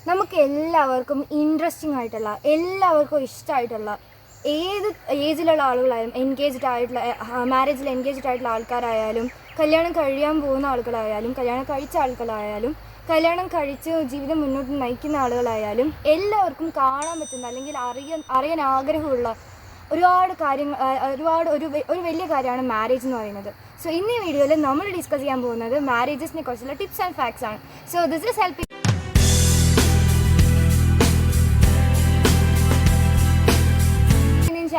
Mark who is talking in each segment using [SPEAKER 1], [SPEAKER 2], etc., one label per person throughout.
[SPEAKER 1] നമുക്ക് എല്ലാവർക്കും ഇൻട്രസ്റ്റിംഗ് ആയിട്ടുള്ള, എല്ലാവർക്കും ഇഷ്ടമായിട്ടുള്ള ഏത് ഏജിലുള്ള ആളുകളായാലും, എൻഗേജ്ഡ് ആയിട്ടുള്ള, മാരേജിൽ എൻഗേജ്ഡ് ആയിട്ടുള്ള ആൾക്കാരായാലും, കല്യാണം കഴിയാൻ പോകുന്ന ആളുകളായാലും, കല്യാണം കഴിച്ച ആളുകളായാലും, കല്യാണം കഴിച്ച് ജീവിതം മുന്നോട്ട് നയിക്കുന്ന ആളുകളായാലും എല്ലാവർക്കും കാണാൻ പറ്റുന്ന അല്ലെങ്കിൽ അറിയാൻ ആഗ്രഹമുള്ള ഒരുപാട് കാര്യങ്ങൾ, ഒരു വലിയ കാര്യമാണ് മാരേജ് എന്ന് പറയുന്നത്. സോ ഇന്ന് ഈ വീഡിയോയിൽ നമ്മൾ ഡിസ്കസ് ചെയ്യാൻ പോകുന്നത് മാരേജസിനെ കുറിച്ചുള്ള ടിപ്സ് ആൻഡ് ഫാക്ട്സ് ആണ്. So this is helping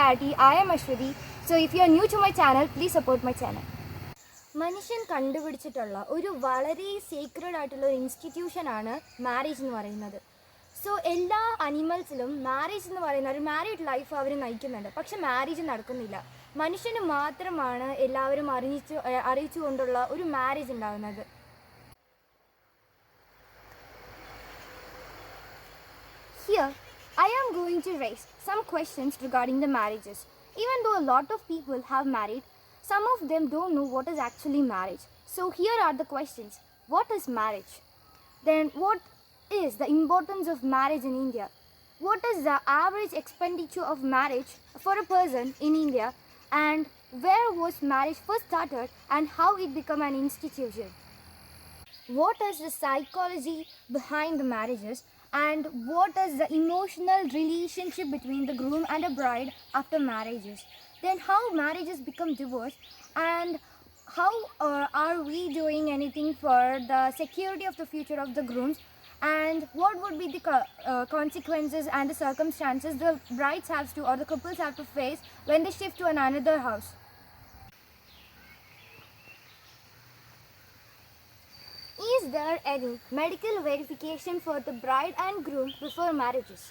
[SPEAKER 1] I am Ashwati. So if you are new to my channel, please support my channel. മനുഷ്യൻ കണ്ടുപിടിച്ചിട്ടുള്ള ഒരു വളരെ സീക്രട്ട് ആയിട്ടുള്ള ഒരു ഇൻസ്റ്റിറ്റ്യൂഷനാണ് മാരേജ് എന്ന് പറയുന്നത്. സോ എല്ലാ അനിമൽസിലും മാരേജ് എന്ന് പറയുന്ന ഒരു മാരീഡ് ലൈഫ് അവർ നയിക്കുന്നുണ്ട്. പക്ഷെ മാരേജ് നടക്കുന്നില്ല. മനുഷ്യന് മാത്രമാണ് എല്ലാവരും അറിയിച്ചുകൊണ്ടുള്ള ഒരു മാരേജ് ഉണ്ടാകുന്നത്. Here I am going to raise some questions regarding the marriages. Even though a lot of people have married, some of them don't know what is actually marriage. So here are the questions. What is marriage? Then what is the importance of marriage in India? What is the average expenditure of marriage for a person in India? And where was marriage first started and how it became an institution? What is the psychology behind the marriages? And what is the emotional relationship between the groom and a bride after marriages? Then how marriages become divorced, and how are we doing anything for the security of the future of the grooms, and what would be the consequences and the circumstances the brides have to, or the couples have to face when they shift to another house. Is there any medical verification for the bride and groom before marriages?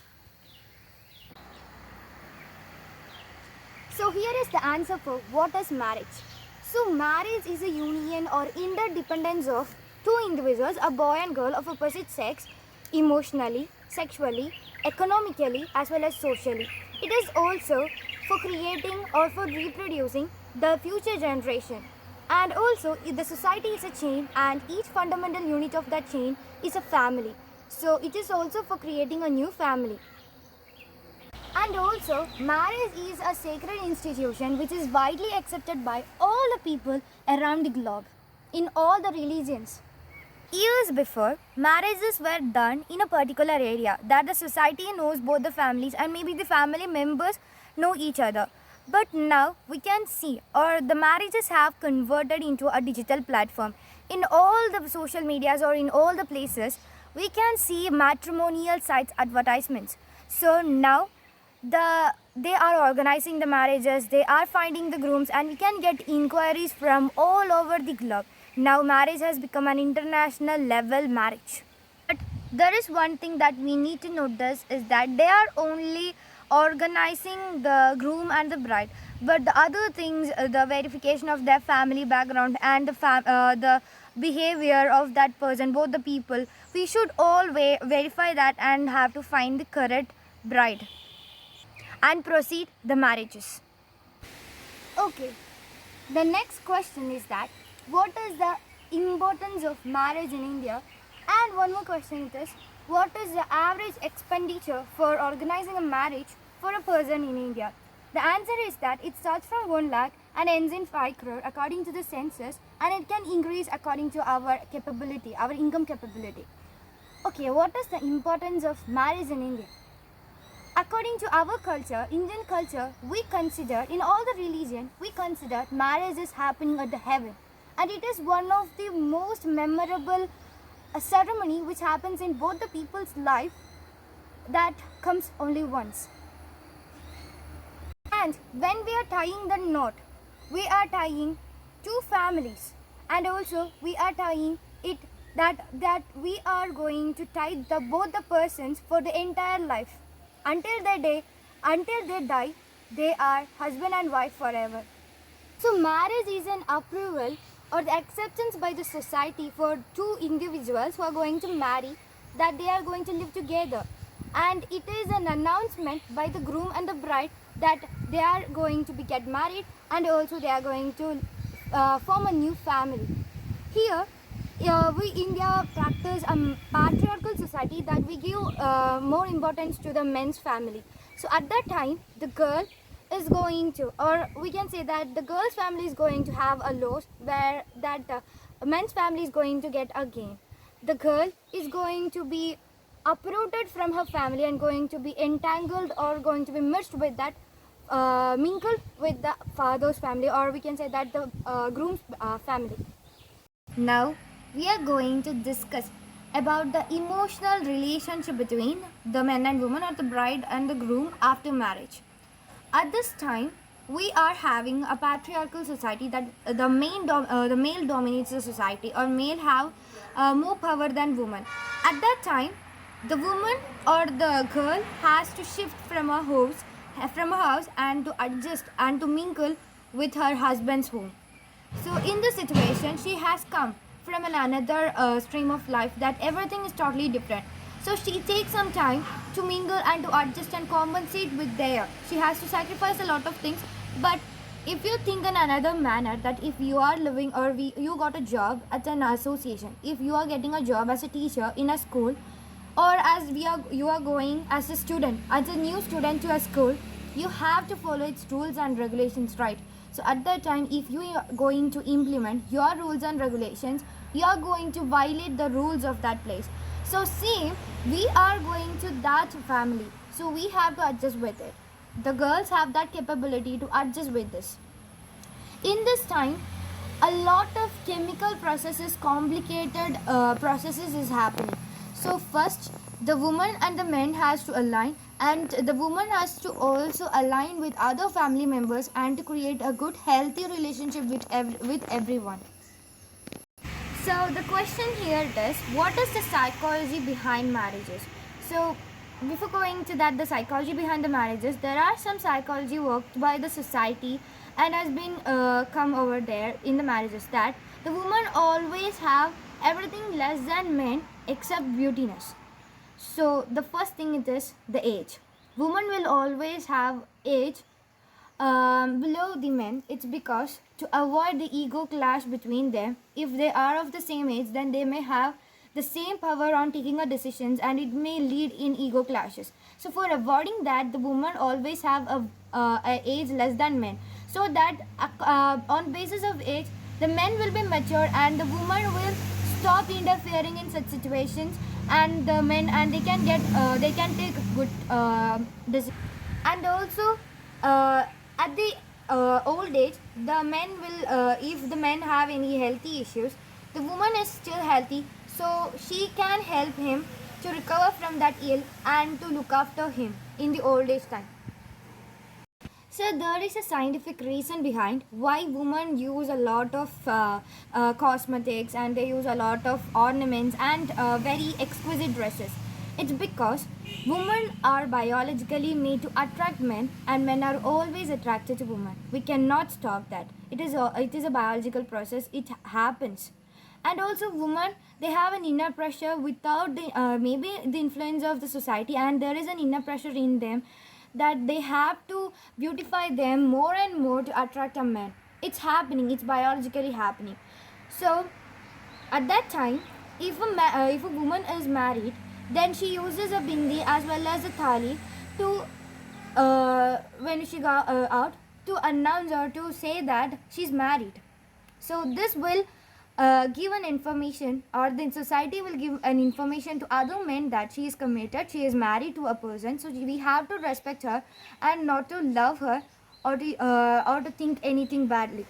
[SPEAKER 1] So here is the answer for what is marriage. So marriage is a union or interdependence of two individuals, a boy and girl of opposite sex, emotionally, sexually, economically as well as socially. It is also for creating or for reproducing the future generation. And also, the society is a chain, and each fundamental unit of that chain is a family. So it is also for creating a new family. And also, marriage is a sacred institution which is widely accepted by all the people around the globe, in all the religions. Years before, marriages were done in a particular area that the society knows both the families, and maybe the family members know each other. But now we can see, or the marriages have converted into a digital platform. In all the social medias or in all the places, we can see matrimonial sites advertisements. So now they are organizing the marriages, they are finding the grooms, and we can get inquiries from all over the globe. Now marriage has become an international level marriage. But there is one thing that we need to notice is that they are only organizing the groom and the bride, but the other things, the verification of their family background and the behavior of that person, both the people, we should all verify that and have to find the correct bride and proceed the marriages. Okay, the next question is that what is the importance of marriage in India? And one more question is, what is the average expenditure for organizing a marriage for a person in India? The answer is that it starts from 1 lakh and ends in 5 crore according to the census, and it can increase according to our capability, our income capability. Okay, what is the importance of marriage in India? According to our culture, Indian culture, we consider, in all the religion, we consider marriage is happening at the heaven, and it is one of the most memorable a ceremony which happens in both the people's life that comes only once. And when we are tying the knot, we are tying two families, and also we are tying it that we are going to tie both the persons for the entire life until they die. They are husband and wife forever. So marriage is an approval or the acceptance by the society for two individuals who are going to marry, that they are going to live together, and it is an announcement by the groom and the bride that they are going to get married, and also they are going to form a new family. Here we India practice a patriarchal society that we give more importance to the men's family. So at that time, the girl is going to, or we can say that the girl's family is going to have a loss where that men's family is going to get a gain. The girl is going to be uprooted from her family and going to be entangled or going to be mixed with that mingled with the father's family, or we can say that the groom's family. Now we are going to discuss about the emotional relationship between the man and woman, or the bride and the groom after marriage. At this time, we are having a patriarchal society that the male dominates the society, or male have more power than woman. At that time, the woman or the girl has to shift from her house and to adjust and to mingle with her husband's home. So in this situation, she has come from another stream of life that everything is totally different. So she takes some time to mingle and to adjust and compensate with there. She has to sacrifice a lot of things. But if you think in another manner, that if you are living or you got a job at an association, if you are getting a job as a teacher in a school, or you are going as a student, as a new student to a school, you have to follow its rules and regulations, right? So at that time, if you are going to implement your rules and regulations, you are going to violate the rules of that place. So same, we are going to that family, so we have to adjust with it. The girls have that capability to adjust with this. In this time, a lot of chemical processes, complicated processes is happening. So first, the woman and the man has to align, and the woman has to also align with other family members and to create a good healthy relationship with everyone. So the question here is, what is the psychology behind marriages? So before going to that, the psychology behind the marriages, there are some psychology worked by the society and has been come over there in the marriages, that the woman always have everything less than men except beautiness. So the first thing it is the age. Woman will always have age below the men. It's because to avoid the ego clash between them. If they are of the same age, then they may have the same power on taking a decisions, and it may lead in ego clashes. So for avoiding that, the woman always have a age less than men, so that on basis of age, the men will be mature and the woman will stop interfering in such situations, and the men, and they can take good decisions. And also at the old age, the men will if the men have any healthy issues, the woman is still healthy, so she can help him to recover from that ill and to look after him in the old age time. So there is a scientific reason behind why women use a lot of cosmetics, and they use a lot of ornaments and very exquisite dresses. It's because women are biologically made to attract men, and men are always attracted to women. We cannot stop that. It is a biological process. It happens. And also women, they have an inner pressure without the maybe the influence of the society, and there is an inner pressure in them that they have to beautify them more and more to attract a man. It's happening. It's biologically happening. So at that time, if a woman is married, then she uses a bindi as well as a thali to when she go out, to announce or to say that she's married. So this will give an information, or the society will give an information to other men that she is committed, she is married to a person. So we have to respect her and not to love her, or to think anything badly.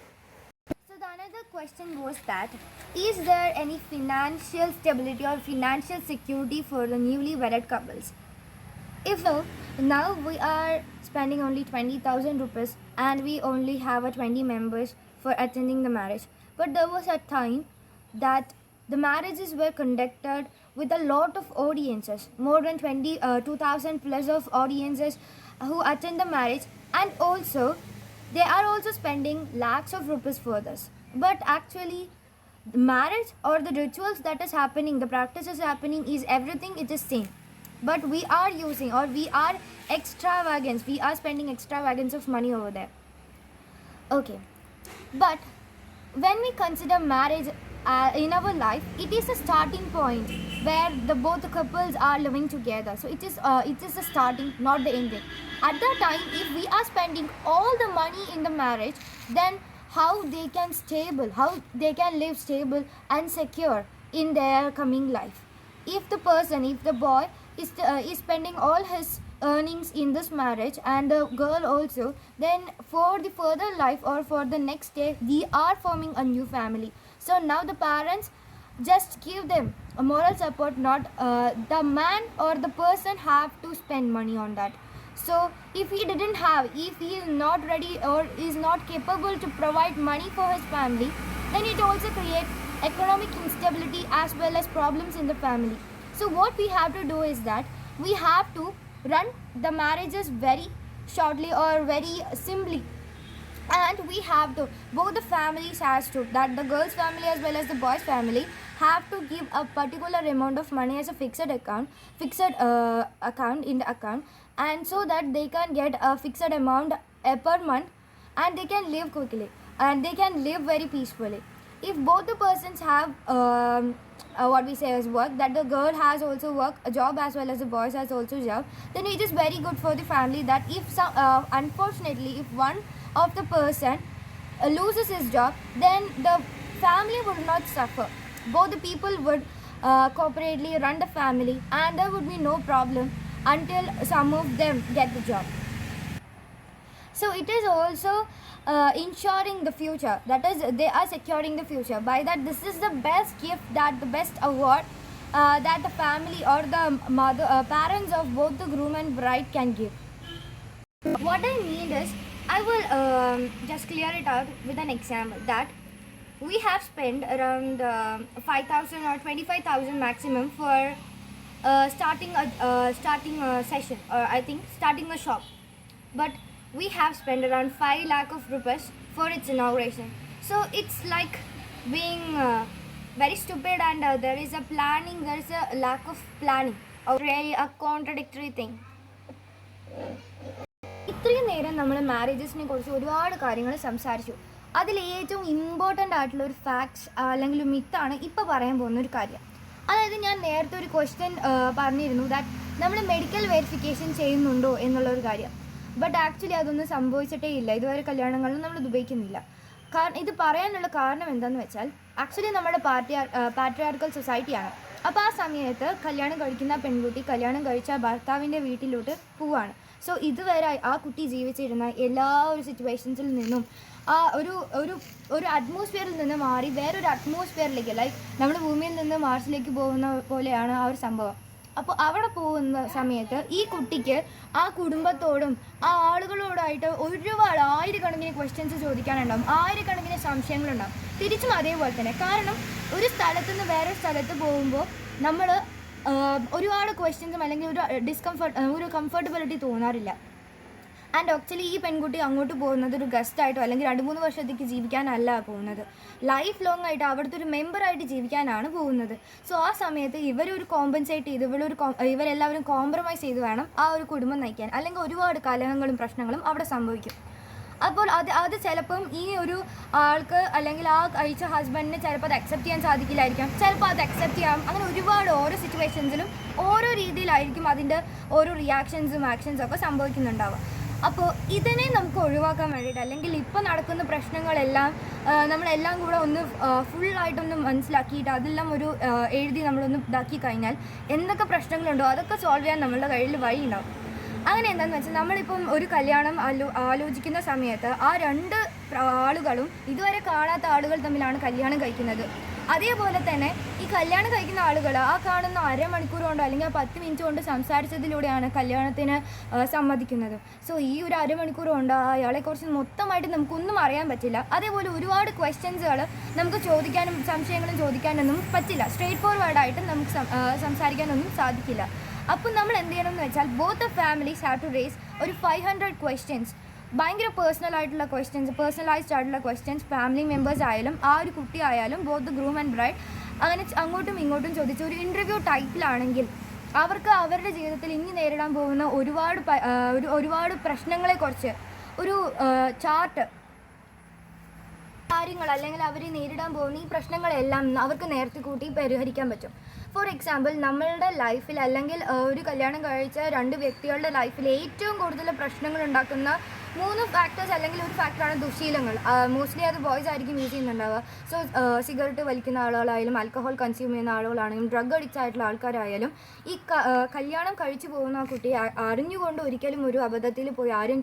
[SPEAKER 1] So the another question was that, is there any financial stability or financial security for the newly wedded couples? If so, now we are spending only 20,000 rupees and we only have a 20 members for attending the marriage. But there was a time that the marriages were conducted with a lot of audiences, more than 2,000 plus of audiences who attend the marriage, and also they are also spending lakhs of rupees for this. But actually, the marriage or the rituals that is happening, the practice is happening, is everything, it is same. But we are using, or we are extravagance, we are spending extravagance of money over there. Okay, but when we consider marriage in our life, it is a starting point where both the couples are living together. So it is a starting, not the ending. At that time, if we are spending all the money in the marriage, then how they can stable, how they can live stable and secure in their coming life. If the boy is spending all his earnings in this marriage, and the girl also, then for the further life or for the next day, we are forming a new family. So now the parents just give them a moral support, not the man or the person have to spend money on that. So if he is not ready or is not capable to provide money for his family, then it also creates economic instability as well as problems in the family. So what we have to do is that we have to run the marriages very shortly or very simply, and we have to, both the families has to, that the girl's family as well as the boy's family have to give a particular amount of money as a fixed account in the account, and so that they can get a fixed amount per month, and they can live quickly and they can live very peacefully. If both the persons have what we say as work, that the girl has also work a job as well as the boys has also job, then it is very good for the family, that if some unfortunately if one of the person loses his job, then the family would not suffer. Both the people would cooperatively run the family, and there would be no problem until some of them get the job. So it is also ensuring the future, that is they are securing the future. By that, this is the best gift, that the best award that the family or the parents of both the groom and bride can give. What I mean is, I will just clear it out with an example, that we have spent around 5,000 or 25,000 maximum for starting a session, or I think starting a shop. But we have spent around 5 lakh of rupees for its inauguration. So it's like being very stupid, and there is a lack of planning, or really a contradictory thing. ഇത്രയും നേരം നമ്മൾ മാരേജസിനെ കുറിച്ച് ഒരുപാട് കാര്യങ്ങൾ സംസാരിച്ചു. അതിൽ ഏറ്റവും important ആയിട്ടുള്ള ഒരു ഫാക്ട്സ് അല്ലെങ്കിൽ ഒരു മിത്താണ് ഇപ്പോൾ പറയാൻ പോകുന്ന ഒരു കാര്യം. അതായത്, ഞാൻ നേരത്തെ ഒരു ക്വസ്റ്റ്യൻ പറഞ്ഞിരുന്നു, ദാറ്റ് നമ്മൾ മെഡിക്കൽ വെരിഫിക്കേഷൻ ചെയ്യുന്നുണ്ടോ എന്നുള്ളൊരു കാര്യം. ബട്ട് ആക്ച്വലി അതൊന്നും സംഭവിച്ചിട്ടേ ഇല്ല. ഇതുവരെ കല്യാണങ്ങളിലും നമ്മൾ ഉപയോഗിക്കുന്നില്ല. ഇത് പറയാനുള്ള കാരണം എന്താണെന്ന് വെച്ചാൽ, ആക്ച്വലി നമ്മുടെ പാട്രിയാർക്കൽ സൊസൈറ്റിയാണ്. അപ്പോൾ ആ സമയത്ത് കല്യാണം കഴിക്കുന്ന പെൺകുട്ടി കല്യാണം കഴിച്ച ഭർത്താവിൻ്റെ വീട്ടിലോട്ട് പോവുകയാണ്. സോ ഇതുവരെ ആ കുട്ടി ജീവിച്ചിരുന്ന എല്ലാ ഒരു സിറ്റുവേഷൻസിൽ നിന്നും ആ ഒരു അറ്റ്മോസ്ഫിയറിൽ നിന്ന് മാറി വേറൊരു അറ്റ്മോസ്ഫിയറിലേക്ക്, ലൈക്ക് നമ്മൾ ഭൂമിയിൽ നിന്ന് മാർസിലേക്ക് പോകുന്ന പോലെയാണ് ആ ഒരു സംഭവം. അപ്പോൾ അവിടെ പോകുന്ന സമയത്ത് ഈ കുട്ടിക്ക് ആ കുടുംബത്തോടും ആ ആളുകളോടായിട്ട് ഒരുപാട് ആയിരക്കണക്കിന് ക്വസ്റ്റ്യൻസ് ചോദിക്കാനുണ്ടാവും, ആയിരക്കണക്കിന് സംശയങ്ങളുണ്ടാവും. തിരിച്ചും അതേപോലെ തന്നെ. കാരണം ഒരു സ്ഥലത്തു നിന്ന് വേറൊരു സ്ഥലത്ത് പോകുമ്പോൾ നമ്മൾ ഒരുപാട് ക്വസ്റ്റ്യൻസും അല്ലെങ്കിൽ ഒരു കംഫർട്ടബിലിറ്റി തോന്നാറില്ല. ആൻഡ് ആക്ച്വലി ഈ പെൺകുട്ടി അങ്ങോട്ട് പോകുന്നത് ഒരു ഗസ്റ്റായിട്ടോ അല്ലെങ്കിൽ 2-3 വർഷത്തേക്ക് ജീവിക്കാനല്ല പോകുന്നത്, ലൈഫ് ലോങ് ആയിട്ട് അവിടുത്തെ ഒരു മെമ്പറായിട്ട് ജീവിക്കാനാണ് പോകുന്നത്. സോ ആ സമയത്ത് ഇവരൊരു കോമ്പൻസേറ്റ് ചെയ്ത് ഇവരെല്ലാവരും കോംപ്രമൈസ് ചെയ്ത് വേണം ആ ഒരു കുടുംബം നയിക്കാൻ, അല്ലെങ്കിൽ ഒരുപാട് കലഹങ്ങളും പ്രശ്നങ്ങളും അവിടെ സംഭവിക്കും. അപ്പോൾ അത് ചിലപ്പം ഈ ഒരു ആൾക്ക് അല്ലെങ്കിൽ ആ കഴിച്ച ഹസ്ബൻഡിന് ചിലപ്പോൾ അത് അക്സെപ്റ്റ് ചെയ്യാൻ സാധിക്കില്ലായിരിക്കാം, ചിലപ്പോൾ അത് അക്സെപ്റ്റ് ചെയ്യാം. അങ്ങനെ ഒരുപാട് ഓരോ സിറ്റുവേഷൻസിലും ഓരോ രീതിയിലായിരിക്കും അതിൻ്റെ ഓരോ റിയാക്ഷൻസും ആക്ഷൻസും ഒക്കെ സംഭവിക്കുന്നുണ്ടാവുക. അപ്പോൾ ഇതിനെ നമുക്ക് ഒഴിവാക്കാൻ വേണ്ടിയിട്ട്, അല്ലെങ്കിൽ ഇപ്പോൾ നടക്കുന്ന പ്രശ്നങ്ങളെല്ലാം നമ്മളെല്ലാം കൂടെ ഒന്ന് ഫുള്ളായിട്ടൊന്ന് മനസ്സിലാക്കിയിട്ട് അതെല്ലാം ഒരു എഴുതി നമ്മളൊന്ന് ഇതാക്കി കഴിഞ്ഞാൽ എന്തൊക്കെ പ്രശ്നങ്ങളുണ്ടോ അതൊക്കെ സോൾവ് ചെയ്യാൻ നമ്മളുടെ കയ്യിൽ വഴി ഉണ്ടാവും. അങ്ങനെ എന്താണെന്ന് വെച്ചാൽ, നമ്മളിപ്പം ഒരു കല്യാണം ആലോചിക്കുന്ന സമയത്ത് ആ 2 ആളുകളും ഇതുവരെ കാണാത്ത ആളുകൾ തമ്മിലാണ് കല്യാണം കഴിക്കുന്നത്. അതേപോലെ തന്നെ ഈ കല്യാണം കഴിക്കുന്ന ആളുകൾ ആ കാണുന്ന അരമണിക്കൂർ കൊണ്ടോ അല്ലെങ്കിൽ ആ 10 മിനിറ്റ് കൊണ്ട് സംസാരിച്ചതിലൂടെയാണ് കല്യാണത്തിന് സമ്മതിക്കുന്നത്. സോ ഈ ഒരു അരമണിക്കൂർ കൊണ്ട് അയാളെക്കുറിച്ച് മൊത്തമായിട്ട് നമുക്കൊന്നും അറിയാൻ പറ്റില്ല. അതേപോലെ ഒരുപാട് ക്വസ്റ്റ്യൻസുകൾ നമുക്ക് ചോദിക്കാനും സംശയങ്ങളും ചോദിക്കാനൊന്നും പറ്റില്ല. സ്ട്രെയിറ്റ് ഫോർവേഡായിട്ട് നമുക്ക് സംസാരിക്കാനൊന്നും സാധിക്കില്ല. അപ്പോൾ നമ്മൾ എന്ത് ചെയ്യണമെന്ന് വെച്ചാൽ, both the families have to raise ഒരു 500 ക്വസ്റ്റ്യൻസ്, ഭയങ്കര പേഴ്സണലൈസ്ഡ് ആയിട്ടുള്ള ക്വസ്റ്റ്യൻസ്. ഫാമിലി മെമ്പേഴ്സ് ആയാലും ആ ഒരു കുട്ടി ആയാലും both the groom and bride അങ്ങനെ അങ്ങോട്ടും ഇങ്ങോട്ടും ചോദിച്ച് ഒരു ഇൻ്റർവ്യൂ ടൈപ്പിലാണെങ്കിൽ അവർക്ക് അവരുടെ ജീവിതത്തിൽ ഇനി നേരിടാൻ പോകുന്ന ഒരുപാട് പ്രശ്നങ്ങളെക്കുറിച്ച് ഒരു ചാർട്ട് കാര്യങ്ങൾ അല്ലെങ്കിൽ അവർ നേരിടാൻ പോകുന്ന ഈ പ്രശ്നങ്ങളെല്ലാം അവർക്ക് നേരത്തെ കൂട്ടി പരിഹരിക്കാൻ പറ്റും. ഫോർ എക്സാമ്പിൾ, നമ്മളുടെ ലൈഫിൽ അല്ലെങ്കിൽ ഒരു കല്യാണം കഴിച്ച 2 വ്യക്തികളുടെ ലൈഫിൽ ഏറ്റവും കൂടുതൽ പ്രശ്നങ്ങൾ ഉണ്ടാക്കുന്ന 3 ഫാക്ടേഴ്സ് അല്ലെങ്കിൽ ഒരു ഫാക്ടറാണ് ദുശീലങ്ങൾ. മോസ്റ്റ്ലി അത് ബോയ്സ് ആയിരിക്കും യൂസ് ചെയ്യുന്നുണ്ടാവുക. സോ സിഗരറ്റ് വലിക്കുന്ന ആളുകളായാലും ആൽക്കഹോൾ കൺസ്യൂം ചെയ്യുന്ന ആളുകളാണെങ്കിലും ഡ്രഗ് അഡിക്റ്റ് ആയിട്ടുള്ള ആൾക്കാരായാലും ഈ കല്യാണം കഴിച്ചു പോകുന്ന ആ കുട്ടി അറിഞ്ഞുകൊണ്ട് ഒരിക്കലും ഒരു അബദ്ധത്തിൽ പോയി ആരും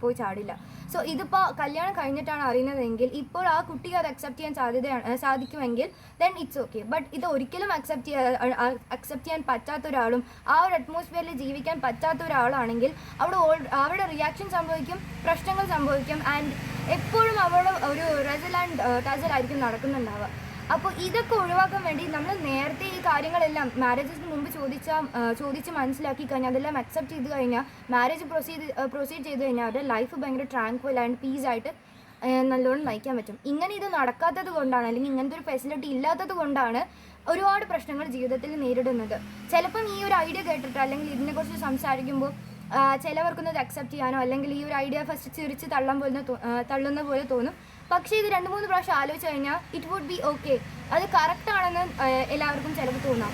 [SPEAKER 1] പോയി ചാടില്ല. സോ ഇതിപ്പോൾ കല്യാണം കഴിഞ്ഞിട്ടാണ് അറിയുന്നതെങ്കിൽ ഇപ്പോൾ ആ കുട്ടിക്ക് അത് അക്സെപ്റ്റ് ചെയ്യാൻ സാധിക്കുമെങ്കിൽ ദെൻ ഇറ്റ്സ് ഓക്കെ. ബട്ട് ഇത് ഒരിക്കലും അക്സെപ്റ്റ് ചെയ്യാൻ പറ്റാത്ത ഒരാളും ആ ഒരു അറ്റ്മോസ്ഫിയറിൽ ജീവിക്കാൻ പറ്റാത്ത ഒരാളാണെങ്കിൽ അവിടെ റിയാക്ഷൻ സംഭവിക്കും, പ്രശ്നങ്ങൾ സംഭവിക്കും, ആൻഡ് എപ്പോഴും അവിടെ ഒരു റസൽ ആൻഡ് ടസലായിരിക്കും നടക്കുന്നുണ്ടാവുക. അപ്പോൾ ഇതൊക്കെ ഒഴിവാക്കാൻ വേണ്ടി നമ്മൾ നേരത്തെ ഈ കാര്യങ്ങളെല്ലാം മാരേജസിന് മുമ്പ് ചോദിച്ച് മനസ്സിലാക്കി കഴിഞ്ഞാൽ അതെല്ലാം അക്സെപ്റ്റ് ചെയ്ത് കഴിഞ്ഞാൽ മാരേജ് പ്രൊസീഡ് ചെയ്ത് കഴിഞ്ഞാൽ അവരുടെ ലൈഫ് ഭയങ്കര ട്രാങ്ക്വൽ ആൻഡ് പീസായിട്ട് നല്ലോണം നയിക്കാൻ പറ്റും. ഇങ്ങനെ ഇത് നടക്കാത്തത് കൊണ്ടാണ് അല്ലെങ്കിൽ ഇങ്ങനത്തെ ഒരു ഫെസിലിറ്റി ഇല്ലാത്തത് കൊണ്ടാണ് ഒരുപാട് പ്രശ്നങ്ങൾ ജീവിതത്തിൽ നേരിടുന്നത്. ചിലപ്പം ഈ ഒരു ഐഡിയ കേട്ടിട്ട് അല്ലെങ്കിൽ ഇതിനെക്കുറിച്ച് സംസാരിക്കുമ്പോൾ ചിലവർക്കൊന്നും ഇത് അക്സെപ്റ്റ് ചെയ്യാനോ അല്ലെങ്കിൽ ഈ ഒരു ഐഡിയ ഫസ്റ്റ് ചിരിച്ച് തള്ളുന്ന പോലെ തോന്നും. പക്ഷേ ഇത് 2-3 പ്രാവശ്യം ആലോചിച്ച് കഴിഞ്ഞാൽ ഇറ്റ് വുഡ് ബി ഓക്കെ, അത് കറക്റ്റ് ആണെന്ന് എല്ലാവർക്കും ചിലപ്പോൾ തോന്നാം.